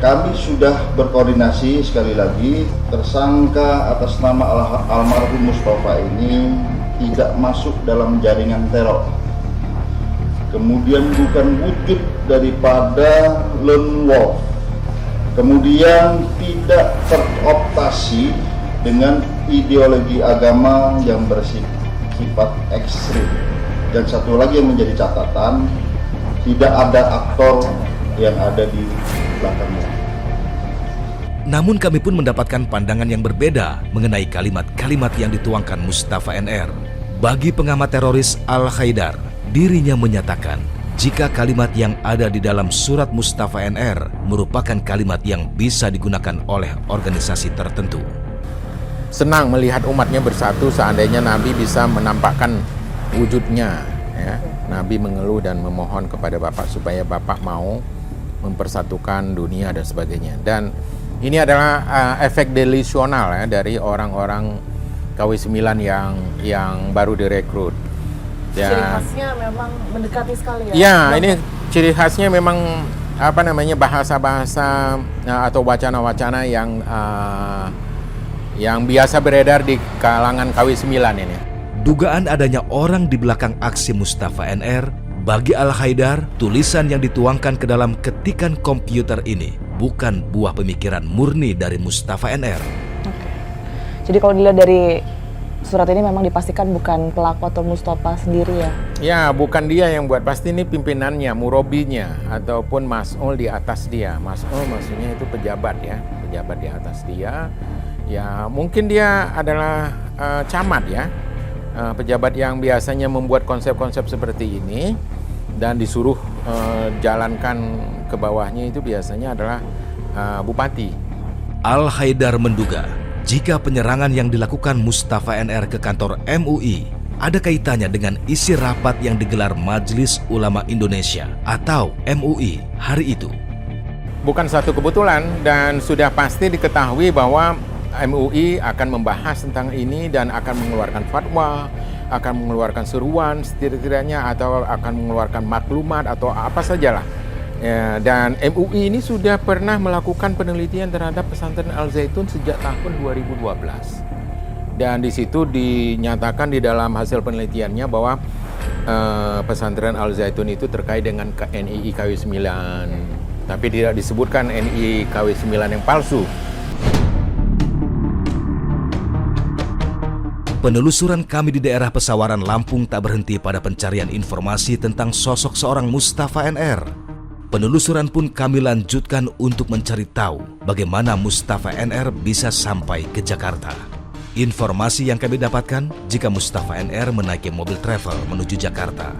Kami sudah berkoordinasi sekali lagi, tersangka atas nama almarhum Mustafa ini tidak masuk dalam jaringan teror. Kemudian bukan wujud daripada lone wolf. Kemudian tidak teroptasi dengan ideologi agama yang bersifat ekstrim. Dan satu lagi yang menjadi catatan, tidak ada aktor yang ada di belakangnya. Namun kami pun mendapatkan pandangan yang berbeda mengenai kalimat-kalimat yang dituangkan Mustafa NR. Bagi pengamat teroris Al-Haidar, dirinya menyatakan jika kalimat yang ada di dalam surat Mustafa NR merupakan kalimat yang bisa digunakan oleh organisasi tertentu. Senang melihat umatnya bersatu seandainya Nabi bisa menampakkan wujudnya. Ya. Nabi mengeluh dan memohon kepada Bapak supaya Bapak mau mempersatukan dunia dan sebagainya. Dan ini adalah efek delusional ya, dari orang-orang KW9 yang baru direkrut. Ciri khasnya memang mendekati sekali ya? Ya, ini ciri khasnya memang bahasa-bahasa atau wacana-wacana yang biasa beredar di kalangan KW9 ini. Dugaan adanya orang di belakang aksi Mustafa NR, bagi Al-Haidar, tulisan yang dituangkan ke dalam ketikan komputer ini bukan buah pemikiran murni dari Mustafa NR. Oke. Jadi kalau dilihat dari surat ini memang dipastikan bukan pelaku atau Mustafa sendiri ya? Ya, bukan dia yang buat, pasti ini pimpinannya, murobinya, ataupun mas'ul di atas dia. Mas'ul maksudnya itu pejabat ya, pejabat di atas dia. Ya, mungkin dia adalah camat ya, pejabat yang biasanya membuat konsep-konsep seperti ini dan disuruh jalankan ke bawahnya itu biasanya adalah bupati. Al-Haidar menduga jika penyerangan yang dilakukan Mustafa NR ke kantor MUI ada kaitannya dengan isi rapat yang digelar Majelis Ulama Indonesia atau MUI hari itu. Bukan satu kebetulan dan sudah pasti diketahui bahwa MUI akan membahas tentang ini dan akan mengeluarkan fatwa, akan mengeluarkan seruan setidaknya atau akan mengeluarkan maklumat atau apa sajalah. Ya, dan MUI ini sudah pernah melakukan penelitian terhadap pesantren Al-Zaitun sejak tahun 2012. Dan di situ dinyatakan di dalam hasil penelitiannya bahwa pesantren Al-Zaitun itu terkait dengan NII KW9. Tapi tidak disebutkan NII KW9 yang palsu. Penelusuran kami di daerah Pesawaran Lampung tak berhenti pada pencarian informasi tentang sosok seorang Mustafa NR. Penelusuran pun kami lanjutkan untuk mencari tahu bagaimana Mustafa NR bisa sampai ke Jakarta. Informasi yang kami dapatkan jika Mustafa NR menaiki mobil travel menuju Jakarta.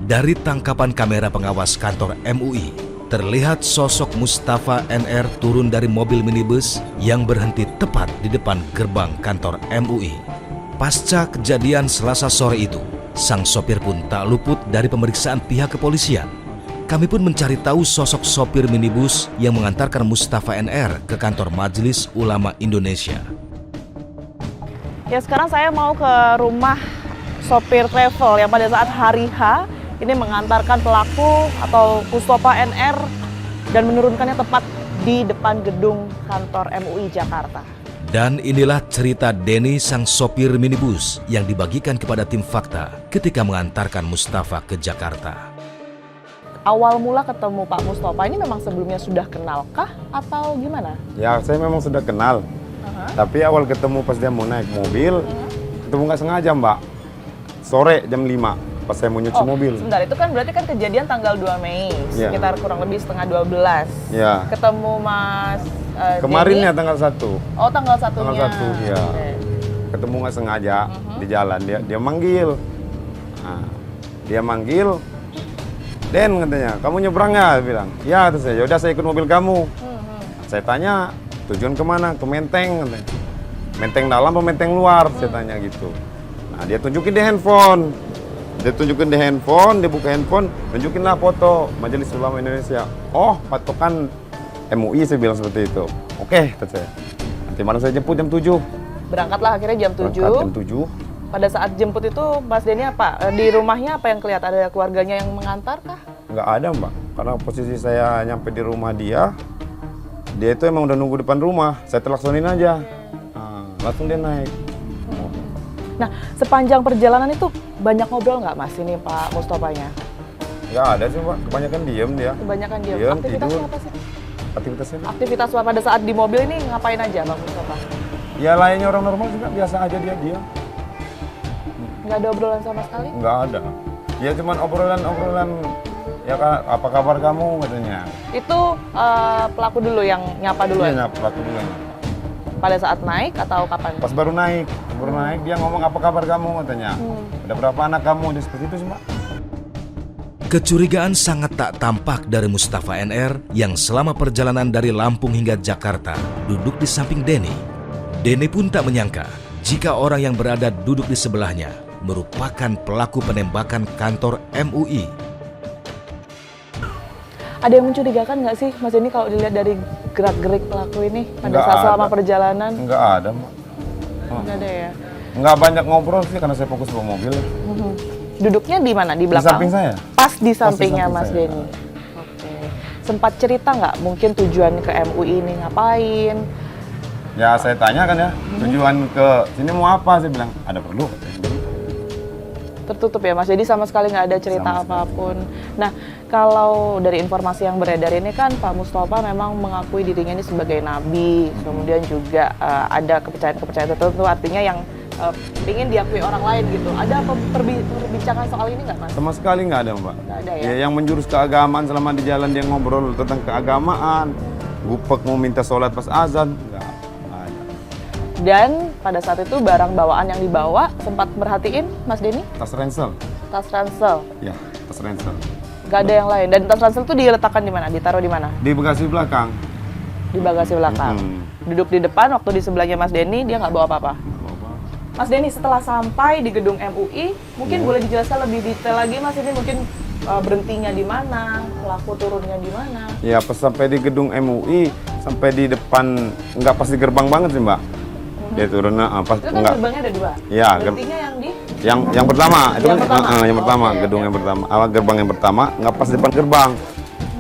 Dari tangkapan kamera pengawas kantor MUI, terlihat sosok Mustafa NR turun dari mobil minibus yang berhenti tepat di depan gerbang kantor MUI. Pasca kejadian Selasa sore itu, sang sopir pun tak luput dari pemeriksaan pihak kepolisian. Kami pun mencari tahu sosok sopir minibus yang mengantarkan Mustafa NR ke kantor Majelis Ulama Indonesia. Ya, sekarang saya mau ke rumah sopir travel yang pada saat hari H ini mengantarkan pelaku atau Mustafa NR dan menurunkannya tepat di depan gedung kantor MUI Jakarta. Dan inilah cerita Denny, sang sopir minibus yang dibagikan kepada tim Fakta ketika mengantarkan Mustafa ke Jakarta. Awal mula ketemu Pak Mustafa ini memang sebelumnya sudah kenalkah atau gimana? Ya, saya memang sudah kenal. Tapi awal ketemu pas dia mau naik mobil, ketemu nggak sengaja, Mbak. Sore jam 5, pas saya mau nyuci mobil. Sebentar, itu kan berarti kan kejadian tanggal 2 Mei, sekitar kurang lebih setengah 12. Ya. Ketemu Mas Kemarin Denny? ya tanggal 1. Oh, tanggal 1-nya. Tanggal 1, ya. Okay. Ketemu nggak sengaja di jalan, dia manggil. Nah, dia manggil, Den katanya, kamu nyebrang ya? Dia bilang, ya, terus saya, yaudah saya ikut mobil kamu. Saya tanya, tujuan kemana? Ke Menteng katanya. Menteng dalam atau Menteng luar? Saya tanya gitu. Nah, dia tunjukin di handphone. Dia buka handphone, tunjukinlah foto Majelis Ulama Indonesia. Oh, patokan MUI, saya bilang seperti itu. Oke, kata saya. Nanti malam saya jemput jam 7. Berangkatlah akhirnya jam 7. Berangkat jam 7. Pada saat jemput itu Mas Denny apa? Di rumahnya apa yang kelihatan? Ada keluarganya yang mengantar kah? Nggak ada, Mbak. Karena posisi saya nyampe di rumah dia, Dia itu emang udah nunggu depan rumah, saya telaksonin aja. Nah, langsung dia naik. Nah, sepanjang perjalanan itu banyak ngobrol nggak Mas ini Pak Mustofanya? Nggak ada sih Pak, kebanyakan diem dia. Kebanyakan dia. Diem, Aktivitasnya tidur. apa sih? Aktivitasnya Aktivitas pada saat di mobil ini ngapain aja Pak Mustafa? ya layaknya orang normal juga, biasa aja dia. Nggak ada obrolan sama sekali? Nggak ada. Ya cuman obrolan, ya Kak, apa kabar kamu katanya. Itu pelaku dulu yang nyapa Iya, duluan? nyapa pelaku dulu. Pada saat naik atau kapan? Pas baru naik dia ngomong apa kabar kamu katanya. Ada berapa anak kamu, dia seperti itu sih Mbak. Kecurigaan sangat tak tampak dari Mustafa NR yang selama perjalanan dari Lampung hingga Jakarta duduk di samping Denny. Denny pun tak menyangka jika orang yang berada duduk di sebelahnya merupakan pelaku penembakan kantor MUI. Ada yang mencurigakan nggak sih Mas ini kalau dilihat dari gerak-gerik pelaku ini pada Nggak saat selama ada. perjalanan? Nggak ada Mbak. Nggak ada ya? Nggak banyak ngobrol sih karena saya fokus bawa mobil. Duduknya di mana? Di Di belakang? samping saya. Pas di sampingnya samping Mas saya. Denny. Oke. Sempat cerita nggak mungkin tujuan ke MUI ini ngapain? Ya saya tanya kan ya, tujuan ke sini mau apa? Saya bilang, ada perlu katanya. Tertutup ya Mas, jadi sama sekali nggak ada cerita Sama sekali. apapun. Nah, kalau dari informasi yang beredar ini kan Pak Mustafa memang mengakui dirinya ini sebagai nabi, kemudian juga ada kepercayaan-kepercayaan tertentu, artinya yang ingin diakui orang lain gitu. Ada perbincangan soal ini nggak Mas? Sama sekali nggak ada Mbak. Nggak ada ya? Ya, yang menjurus keagamaan selama di jalan dia ngobrol tentang keagamaan, gupek mau minta sholat pas azan, nggak ada. Dan pada saat itu barang bawaan yang dibawa sempat merhatiin Mas Denny? Tas ransel, Tas ransel, ya tas ransel. nggak ada yang lain. Dan tas ransel itu diletakkan di mana? Ditaruh di mana? Di bagasi belakang. Di bagasi belakang. Duduk di depan, waktu di sebelahnya Mas Denny dia nggak bawa apa-apa. Mas Denny, setelah sampai di gedung MUI, mungkin boleh dijelaskan lebih detail lagi Mas, ini mungkin berhentinya di mana, pelaku turunnya di mana? Ya pas sampai di gedung MUI, sampai di depan, nggak pas di gerbang banget sih Mbak. Dia turunnya pas Itu kan nggak. gerbangnya ada dua. Ya, Berhentinya yang di yang pertama itu Yang kan pertama? yang pertama, Oke, gedung oke. yang pertama, awal gerbang yang pertama nggak pas depan gerbang.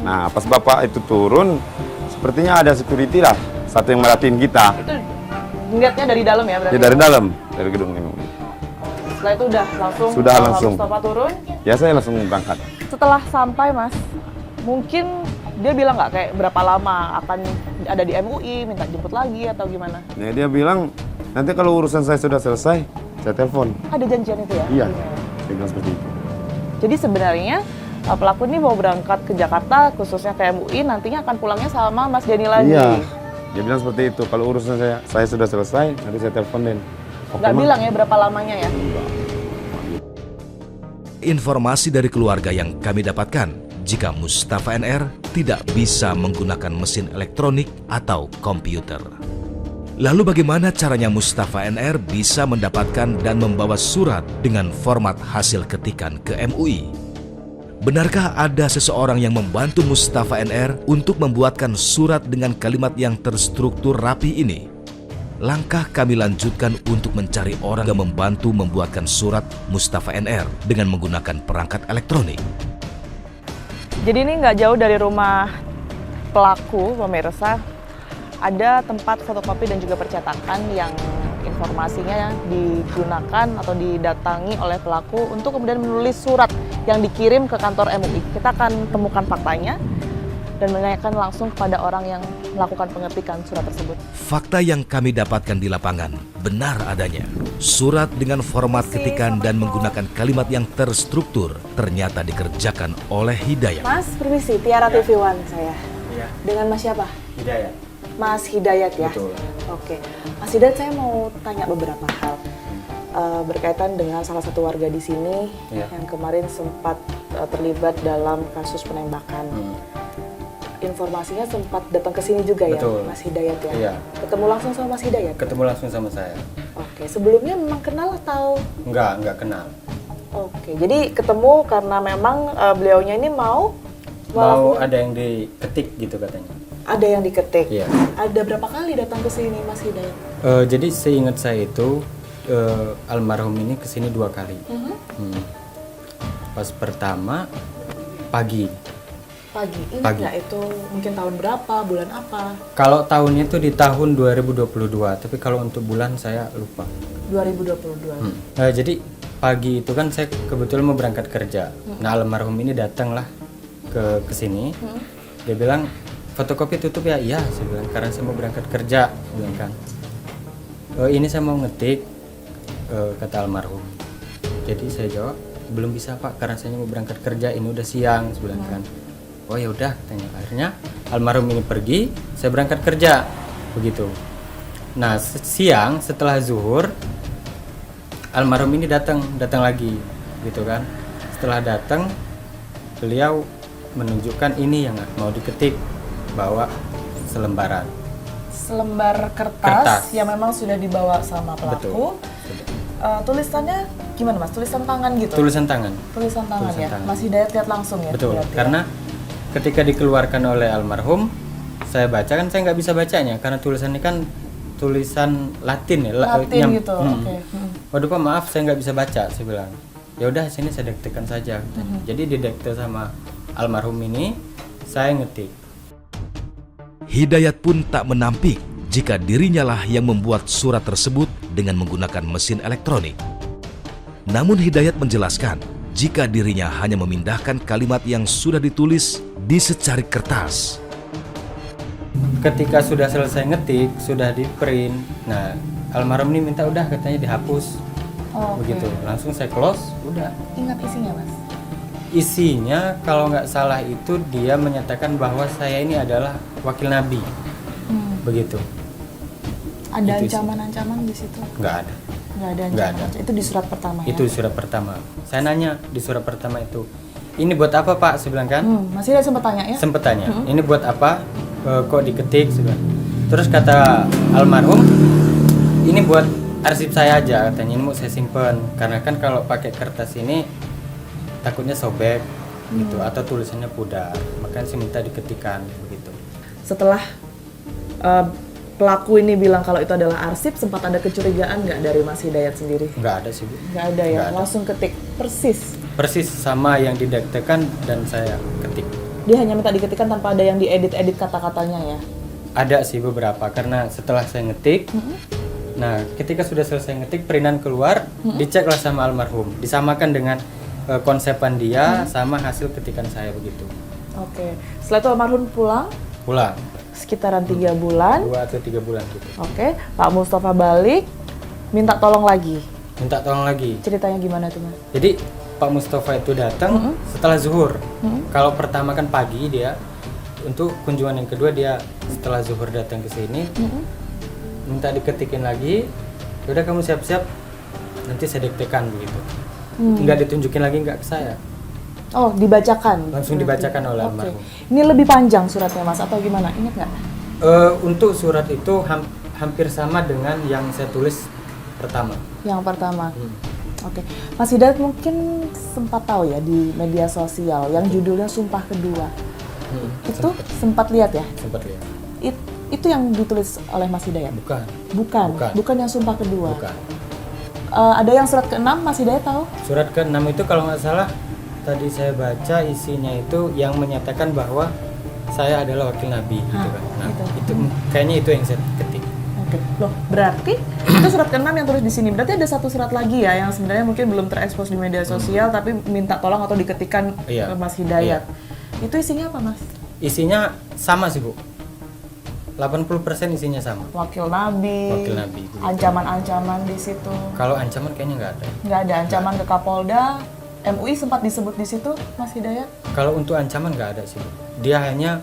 Nah pas bapak itu turun, sepertinya ada security lah, satu yang merhatiin kita. itu ngeliatnya dari dalam ya berarti? Ya dari dalam, dari gedung MUI. Setelah itu udah langsung Sudah Pak langsung. Mustafa turun. Ya saya langsung berangkat. Setelah sampai Mas, mungkin dia bilang nggak kayak berapa lama akan ada di MUI, minta jemput lagi atau gimana? Nah, dia bilang nanti kalau urusan saya sudah selesai, saya telepon. Ada janjian itu ya? Iya, dia bilang seperti itu. Jadi sebenarnya pelaku ini mau berangkat ke Jakarta, khususnya ke MUI, nantinya akan pulangnya sama Mas Denny lagi. Iya, dia bilang seperti itu. Kalau urusan saya sudah selesai, nanti saya teleponin. Oke, Nggak Mak. bilang ya berapa lamanya ya? Informasi dari keluarga yang kami dapatkan, jika Mustafa NR tidak bisa menggunakan mesin elektronik atau komputer. Lalu bagaimana caranya Mustafa NR bisa mendapatkan dan membawa surat dengan format hasil ketikan ke MUI? Benarkah ada seseorang yang membantu Mustafa NR untuk membuatkan surat dengan kalimat yang terstruktur rapi ini? Langkah kami lanjutkan untuk mencari orang yang membantu membuatkan surat Mustafa NR dengan menggunakan perangkat elektronik. Jadi ini nggak jauh dari rumah pelaku, pemirsa. Ada tempat fotokopi dan juga percetakan yang informasinya digunakan atau didatangi oleh pelaku untuk kemudian menulis surat yang dikirim ke kantor MUI. Kita akan temukan faktanya dan menanyakan langsung kepada orang yang melakukan pengetikan surat tersebut. Fakta yang kami dapatkan di lapangan benar adanya. Surat dengan format ketikan dan menggunakan kalimat yang terstruktur ternyata dikerjakan oleh Hidayat. Mas, permisi, Tiara TV One saya. Iya, Dengan Mas siapa? Hidayat. Mas Hidayat ya? Betul. Oke. Mas Hidayat, saya mau tanya beberapa hal berkaitan dengan salah satu warga di sini Iya. yang kemarin sempat terlibat dalam kasus penembakan. Informasinya sempat datang ke sini juga ya, Betul. Mas Hidayat ya? Iya. Ketemu langsung sama Mas Hidayat? Ketemu langsung sama saya. Oke, sebelumnya memang kenal atau? Enggak kenal. Oke, jadi ketemu karena memang beliaunya ini mau Mau melakukan- ada yang diketik gitu katanya. ada yang diketik. Iya. Ada berapa kali datang ke sini Mas Hidayat? Jadi seingat saya itu almarhum ini kesini 2 kali. Pas pertama pagi Pagi. Ingat Pagi. nggak itu mungkin tahun berapa, bulan apa? Kalau tahunnya itu di tahun 2022, tapi kalau untuk bulan saya lupa. 2022. Jadi pagi itu kan saya kebetulan mau berangkat kerja. Nah, almarhum ini datanglah ke sini. Dia bilang, fotokopi tutup ya? Iya, saya bilang, karena saya mau berangkat kerja, saya bilang kan. Ini saya mau ngetik, kata almarhum. Jadi saya jawab, belum bisa Pak, karena saya mau berangkat kerja, ini udah siang, saya bilang kan. Oh ya udah, tanya. Akhirnya almarhum ini pergi, saya berangkat kerja, begitu. Nah, siang setelah zuhur, almarhum ini datang lagi, gitu kan. Setelah datang, beliau menunjukkan ini yang mau diketik, bawa selembaran. Selembar kertas, Kertas. yang memang sudah dibawa sama pelaku. Tulisannya gimana Mas? Tulisan tangan gitu? Tulisan tangan. Tulisan tangan Tulisan ya? tangan. Mas Hidayat lihat langsung ya? Betul, berarti ya? karena ketika dikeluarkan oleh almarhum, saya baca kan saya nggak bisa bacanya karena tulisannya kan tulisan Latin ya. Latin gitu, oke. Waduh Pak, maaf saya nggak bisa baca, saya bilang. Ya udah sini saya diktekan saja. Jadi didekte sama almarhum ini, saya ngetik. Hidayat pun tak menampik jika dirinya lah yang membuat surat tersebut dengan menggunakan mesin elektronik. Namun Hidayat menjelaskan jika dirinya hanya memindahkan kalimat yang sudah ditulis di secarik kertas. Ketika sudah selesai ngetik, sudah di print, nah almarhum ini minta udah katanya dihapus. Oh, oke. Begitu, langsung saya close, udah. Ingat isinya Mas? Isinya kalau nggak salah itu dia menyatakan bahwa saya ini adalah wakil Nabi, begitu. Ada Itu sih. ancaman-ancaman di situ? Nggak ada. Nggak ada Nggak ancaman. ada. Itu di surat pertama ya? Itu surat pertama. Saya nanya di surat pertama itu, ini buat apa Pak? Saya bilang kan. Masih ada sempat tanya ya? Sempet tanya, ini buat apa? Kok diketik? Saya bilang. Terus kata almarhum, ini buat arsip saya aja, katanya ini mau saya simpen. Karena kan kalau pakai kertas ini takutnya sobek gitu atau tulisannya pudar. Makanya saya minta diketikan begitu. Setelah pelaku ini bilang kalau itu adalah arsip, sempat ada kecurigaan nggak dari Mas Hidayat sendiri? Nggak ada sih Bu. Nggak ada ya? Nggak ada. Langsung ketik persis. Persis sama yang didektekan dan saya ketik. Dia hanya minta diketikkan tanpa ada yang diedit-edit kata-katanya ya? Ada sih beberapa karena setelah saya ngetik, nah ketika sudah selesai ngetik printan keluar, diceklah sama almarhum, disamakan dengan konsepan dia sama hasil ketikan saya begitu. Oke. Setelah itu almarhum pulang Pulang sekitaran 3 bulan. 2 atau 3 bulan gitu. Oke. Pak Mustafa balik, minta tolong lagi. Minta tolong lagi. Ceritanya gimana tuh Mas? Jadi Pak Mustafa itu datang setelah zuhur. Kalau pertama kan pagi dia, untuk kunjungan yang kedua dia setelah zuhur datang ke sini, minta diketikin lagi. Udah kamu siap-siap, nanti saya diktekan begitu. Nggak ditunjukin lagi nggak ke saya, Oh, dibacakan? langsung dibacakan oleh Oke. almarhum. Ini lebih panjang suratnya Mas atau gimana? Ingat nggak? Untuk surat itu hampir sama dengan yang saya tulis pertama. Yang pertama. Oke. Mas Hidayat mungkin sempat tahu ya di media sosial yang judulnya Sumpah Kedua. Itu sempat lihat ya? Sempat lihat. Itu yang ditulis oleh Mas Hidayat? Bukan. Bukan yang Sumpah Kedua. Bukan. Ada yang surat ke-6 Mas Hidayat tahu? Surat ke-6 itu kalau nggak salah tadi saya baca isinya itu yang menyatakan bahwa saya adalah wakil Nabi gitu kan. Nah, gitu. itu kayaknya itu yang saya ketik. Oke. Loh, berarti itu surat ke-6 yang tulis di sini. Berarti ada satu surat lagi ya yang sebenarnya mungkin belum terekspos di media sosial tapi minta tolong atau diketikkan Iya. ke Mas Hidayat. Itu isinya apa, Mas? Isinya sama sih, Bu. 80% isinya sama. Wakil Nabi. Wakil Nabi, begitu. Ancaman-ancaman di situ. Kalau ancaman kayaknya nggak ada. Nggak ada ancaman ke Kapolda. MUI sempat disebut di situ, Mas Hidayat? Kalau untuk ancaman nggak ada sih, Bu. Dia hanya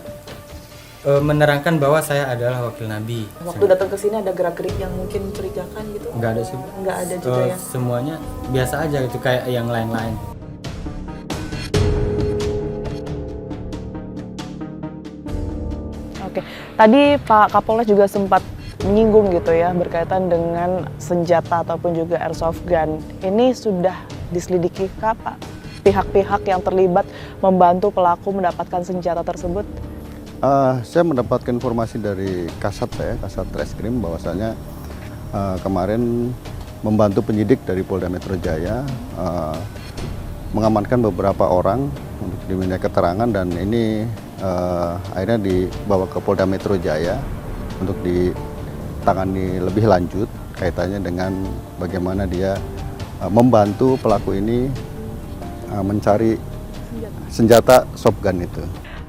menerangkan bahwa saya adalah wakil Nabi. Waktu datang ke sini ada gerak-gerik yang mungkin mencurigakan gitu? Nggak ada sih, Bu. Nggak ada juga ya? Semuanya biasa aja gitu kayak yang lain-lain. Oke, tadi Pak Kapolres juga sempat menyinggung gitu ya berkaitan dengan senjata ataupun juga airsoft gun. Ini sudah diselidiki kah Pak? Pihak-pihak yang terlibat membantu pelaku mendapatkan senjata tersebut? Saya mendapatkan informasi dari Kasat Reskrim bahwasanya kemarin membantu penyidik dari Polda Metro Jaya mengamankan beberapa orang untuk diminta keterangan, dan ini akhirnya dibawa ke Polda Metro Jaya untuk ditangani lebih lanjut kaitannya dengan bagaimana dia membantu pelaku ini mencari senjata shotgun itu.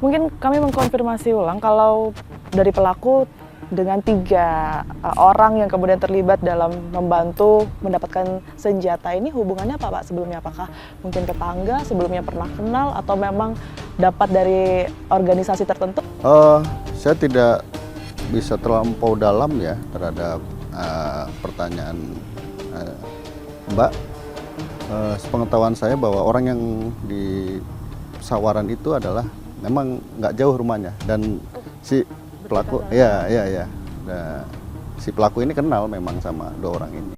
Mungkin kami mengkonfirmasi ulang kalau dari pelaku dengan 3 orang yang kemudian terlibat dalam membantu mendapatkan senjata ini, hubungannya apa Pak sebelumnya? Apakah mungkin tetangga, sebelumnya pernah kenal, atau memang dapat dari organisasi tertentu? Saya tidak bisa terlampau dalam ya terhadap pertanyaan Mbak. Sepengetahuan saya bahwa orang yang di Sawaran itu adalah memang nggak jauh rumahnya, dan si pelaku, ya. Nah, si pelaku ini kenal memang sama 2 orang ini.